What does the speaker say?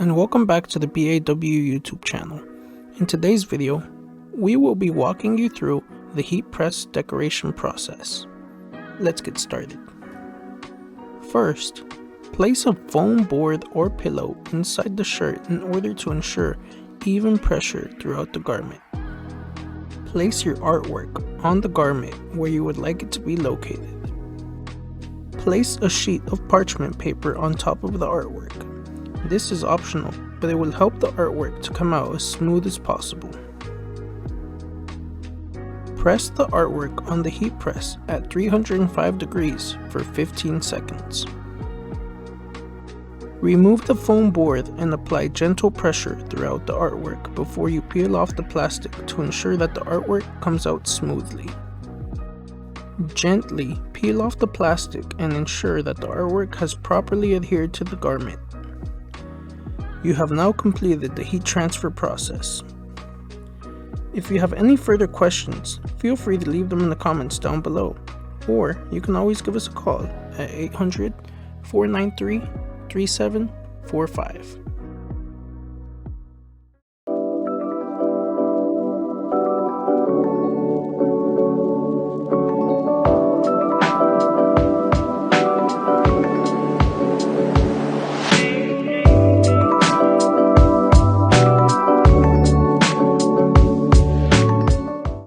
and welcome back to the BAW YouTube channel. In today's video, we will be walking you through the heat press decoration process. Let's get started. First, place a foam board or pillow inside the shirt in order to ensure even pressure throughout the garment. Place your artwork on the garment where you would like it to be located. Place a sheet of parchment paper on top of the artwork. This is optional, but it will help the artwork to come out as smooth as possible. Press the artwork on the heat press at 305 degrees for 15 seconds. Remove the foam board and apply gentle pressure throughout the artwork before you peel off the plastic to ensure that the artwork comes out smoothly. Gently peel off the plastic and ensure that the artwork has properly adhered to the garment. You have now completed the heat transfer process. If you have any further questions, feel free to leave them in the comments down below, or you can always give us a call at 800-493-3745.